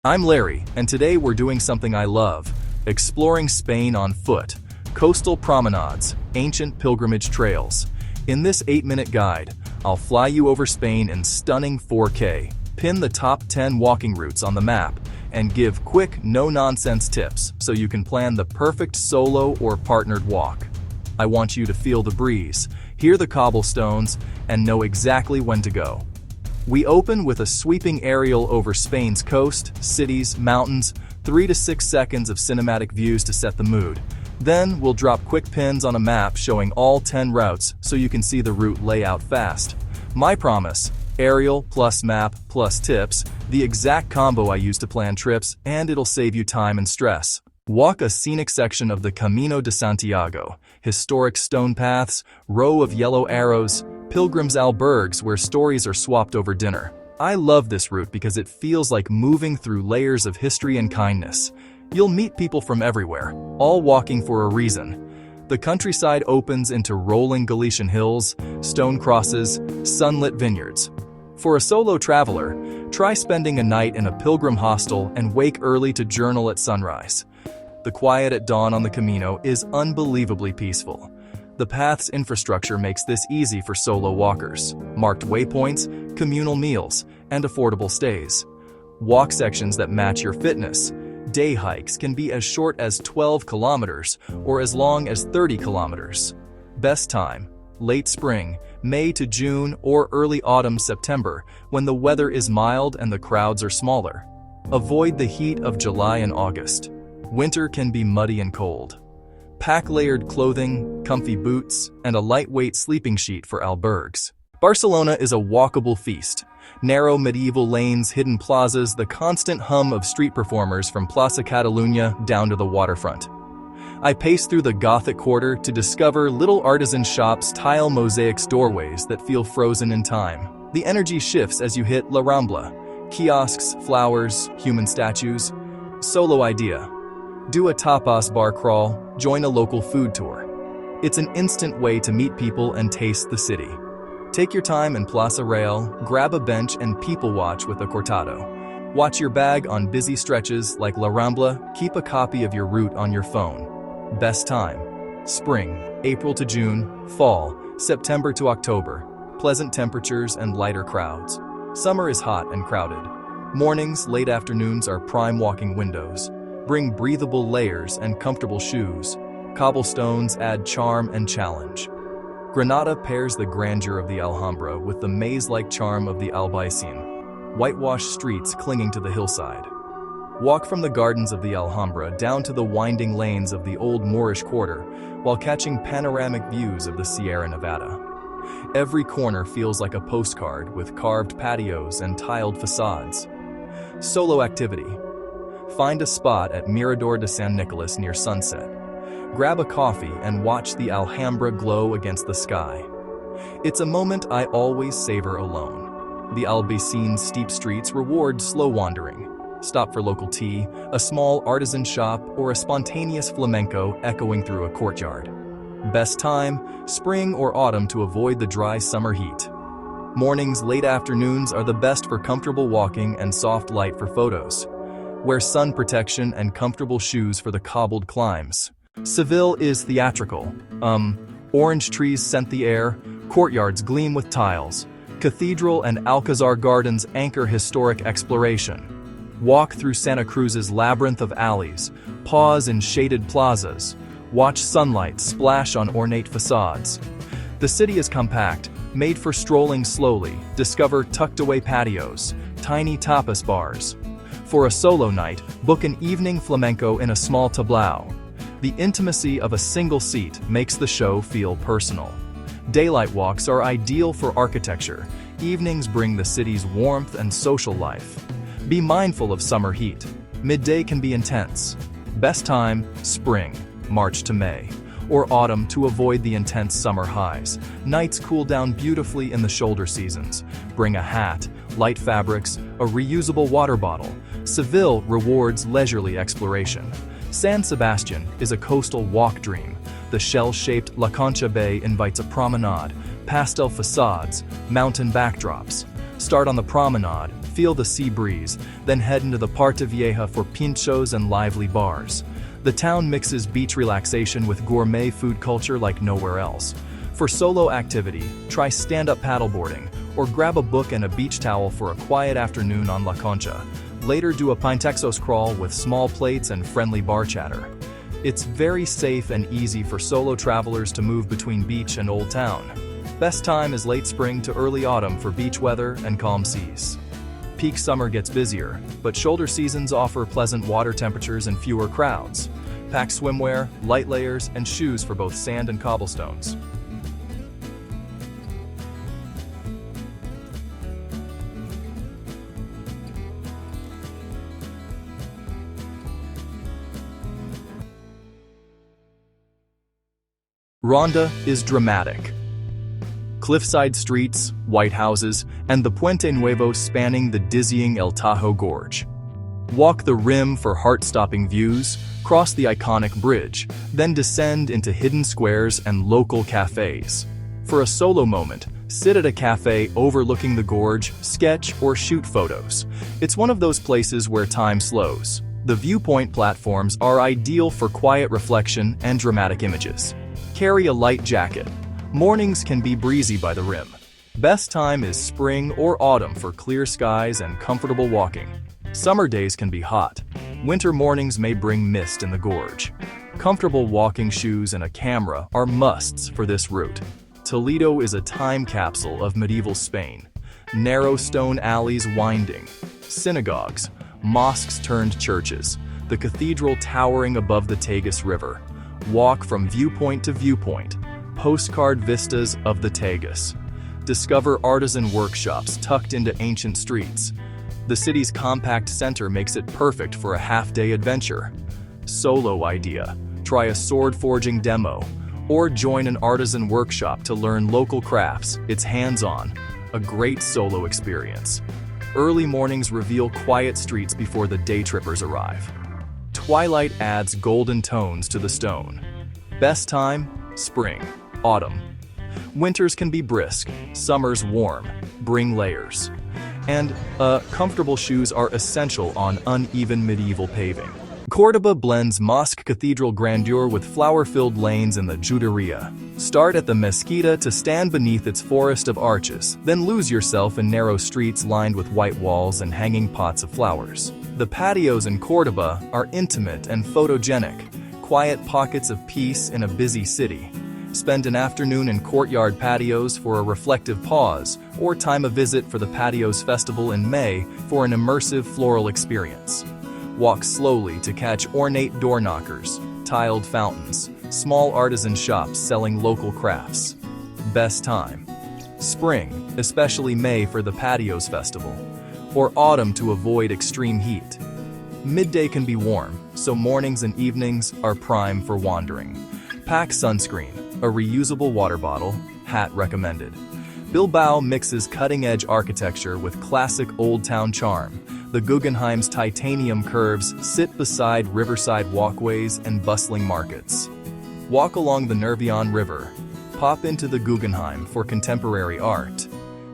I'm Larry, and today we're doing something I love: exploring Spain on foot. Coastal promenades, ancient pilgrimage trails. In this 8-minute guide, I'll fly you over Spain in stunning 4K, pin the top 10 walking routes on the map, and give quick, no-nonsense tips so you can plan the perfect solo or partnered walk. I want you to feel the breeze, hear the cobblestones, and know exactly when to go. We open with a sweeping aerial over Spain's coast, cities, mountains, 3 to 6 seconds of cinematic views to set the mood. Then we'll drop quick pins on a map showing all 10 routes so you can see the route layout fast. My promise: aerial plus map plus tips, the exact combo I use to plan trips, and it'll save you time and stress. Walk a scenic section of the Camino de Santiago, historic stone paths, row of yellow arrows, pilgrims' albergues where stories are swapped over dinner. I love this route because it feels like moving through layers of history and kindness. You'll meet people from everywhere, all walking for a reason. The countryside opens into rolling Galician hills, stone crosses, sunlit vineyards. For a solo traveler, try spending a night in a pilgrim hostel and wake early to journal at sunrise. The quiet at dawn on the Camino is unbelievably peaceful. The path's infrastructure makes this easy for solo walkers: marked waypoints, communal meals, and affordable stays. Walk sections that match your fitness. Day hikes can be as short as 12 kilometers or as long as 30 kilometers. Best time: late spring, May to June, or early autumn, September, when the weather is mild and the crowds are smaller. Avoid the heat of July and August. Winter can be muddy and cold. Pack layered clothing, comfy boots, and a lightweight sleeping sheet for albergues. Barcelona is a walkable feast. Narrow medieval lanes, hidden plazas, the constant hum of street performers from Plaza Catalunya down to the waterfront. I pace through the Gothic quarter to discover little artisan shops, tile mosaics, doorways that feel frozen in time. The energy shifts as you hit La Rambla. Kiosks, flowers, human statues. Solo idea: do a tapas bar crawl, join a local food tour. It's an instant way to meet people and taste the city. Take your time in Plaza Real, grab a bench and people watch with a cortado. Watch your bag on busy stretches like La Rambla, keep a copy of your route on your phone. Best time: spring, April to June, fall, September to October. Pleasant temperatures and lighter crowds. Summer is hot and crowded. Mornings, late afternoons are prime walking windows. Bring breathable layers and comfortable shoes. Cobblestones add charm and challenge. Granada pairs the grandeur of the Alhambra with the maze-like charm of the Albaicin, whitewashed streets clinging to the hillside. Walk from the gardens of the Alhambra down to the winding lanes of the old Moorish quarter while catching panoramic views of the Sierra Nevada. Every corner feels like a postcard with carved patios and tiled facades. Solo activity: find a spot at Mirador de San Nicolas near sunset. Grab a coffee and watch the Alhambra glow against the sky. It's a moment I always savor alone. The Albaicin's steep streets reward slow wandering. Stop for local tea, a small artisan shop, or a spontaneous flamenco echoing through a courtyard. Best time: spring or autumn to avoid the dry summer heat. Mornings, late afternoons are the best for comfortable walking and soft light for photos. Wear sun protection and comfortable shoes for the cobbled climbs. Seville is theatrical. Orange trees scent the air, courtyards gleam with tiles. Cathedral and Alcazar gardens anchor historic exploration. Walk through Santa Cruz's labyrinth of alleys, pause in shaded plazas, watch sunlight splash on ornate facades. The city is compact, made for strolling slowly. Discover tucked-away patios, tiny tapas bars. For a solo night, book an evening flamenco in a small tablao. The intimacy of a single seat makes the show feel personal. Daylight walks are ideal for architecture. Evenings bring the city's warmth and social life. Be mindful of summer heat. Midday can be intense. Best time: spring, March to May, or autumn to avoid the intense summer highs. Nights cool down beautifully in the shoulder seasons. Bring a hat, light fabrics, a reusable water bottle. Seville rewards leisurely exploration. San Sebastian is a coastal walk dream. The shell-shaped La Concha Bay invites a promenade, pastel facades, mountain backdrops. Start on the promenade, Feel the sea breeze, then head into the Parte Vieja for pinchos and lively bars. The town mixes beach relaxation with gourmet food culture like nowhere else. For solo activity, try stand-up paddleboarding, or grab a book and a beach towel for a quiet afternoon on La Concha. Later, do a Pintexos crawl with small plates and friendly bar chatter. It's very safe and easy for solo travelers to move between beach and Old Town. Best time is late spring to early autumn for beach weather and calm seas. Peak summer gets busier, but shoulder seasons offer pleasant water temperatures and fewer crowds. Pack swimwear, light layers, and shoes for both sand and cobblestones. Ronda is dramatic. Cliffside streets, white houses, and the Puente Nuevo spanning the dizzying El Tajo Gorge. Walk the rim for heart-stopping views, cross the iconic bridge, then descend into hidden squares and local cafes. For a solo moment, sit at a cafe overlooking the gorge, sketch, or shoot photos. It's one of those places where time slows. The viewpoint platforms are ideal for quiet reflection and dramatic images. Carry a light jacket. Mornings can be breezy by the rim. Best time is spring or autumn for clear skies and comfortable walking. Summer days can be hot. Winter mornings may bring mist in the gorge. Comfortable walking shoes and a camera are musts for this route. Toledo is a time capsule of medieval Spain. Narrow stone alleys winding. Synagogues, mosques turned churches. The cathedral towering above the Tagus River. Walk from viewpoint to viewpoint. Postcard vistas of the Tagus. Discover artisan workshops tucked into ancient streets. The city's compact center makes it perfect for a half-day adventure. Solo idea. Try a sword forging demo. Or join an artisan workshop to learn local crafts. It's hands-on. A great solo experience. Early mornings reveal quiet streets before the day trippers arrive. Twilight adds golden tones to the stone. Best time? Spring, autumn. Winters can be brisk, summers warm. Bring layers. And comfortable shoes are essential on uneven medieval paving. Cordoba blends mosque cathedral grandeur with flower-filled lanes in the Juderia. Start at the Mezquita to stand beneath its forest of arches, then lose yourself in narrow streets lined with white walls and hanging pots of flowers. The patios in Cordoba are intimate and photogenic, quiet pockets of peace in a busy city. Spend an afternoon in courtyard patios for a reflective pause, or time a visit for the Patios Festival in May for an immersive floral experience. Walk slowly to catch ornate door knockers, tiled fountains, small artisan shops selling local crafts. Best time? Spring, especially May for the Patios Festival, or autumn to avoid extreme heat. Midday can be warm, so mornings and evenings are prime for wandering. Pack sunscreen, a reusable water bottle, hat recommended. Bilbao mixes cutting-edge architecture with classic Old Town charm. The Guggenheim's titanium curves sit beside riverside walkways and bustling markets. Walk along the Nervion River. Pop into the Guggenheim for contemporary art.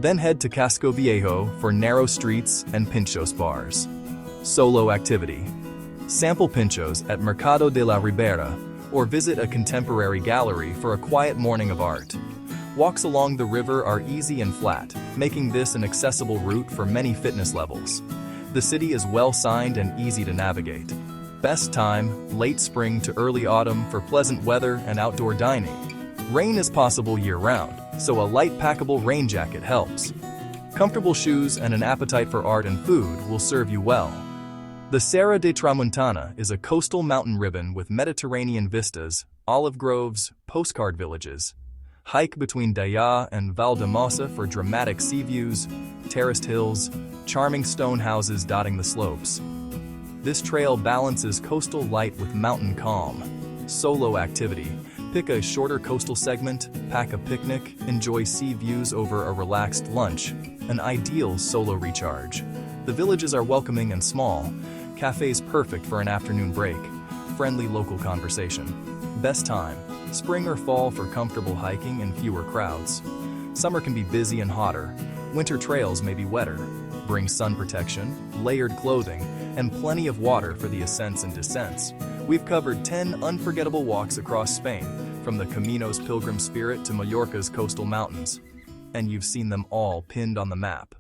Then head to Casco Viejo for narrow streets and pinchos bars. Solo activity. Sample pinchos at Mercado de la Ribera, or visit a contemporary gallery for a quiet morning of art. Walks along the river are easy and flat, making this an accessible route for many fitness levels. The city is well-signed and easy to navigate. Best time, late spring to early autumn for pleasant weather and outdoor dining. Rain is possible year-round, so a light packable rain jacket helps. Comfortable shoes and an appetite for art and food will serve you well. The Serra de Tramuntana is a coastal mountain ribbon with Mediterranean vistas, olive groves, postcard villages. Hike between Daya and Valdemosa for dramatic sea views, terraced hills, charming stone houses dotting the slopes. This trail balances coastal light with mountain calm. Solo activity. Pick a shorter coastal segment, pack a picnic, enjoy sea views over a relaxed lunch. An ideal solo recharge. The villages are welcoming and small. Cafes perfect for an afternoon break. Friendly local conversation. Best time, spring or fall for comfortable hiking and fewer crowds. Summer can be busy and hotter. Winter trails may be wetter. Bring sun protection, layered clothing, and plenty of water for the ascents and descents. We've covered 10 unforgettable walks across Spain, from the Camino's pilgrim spirit to Mallorca's coastal mountains. And you've seen them all pinned on the map.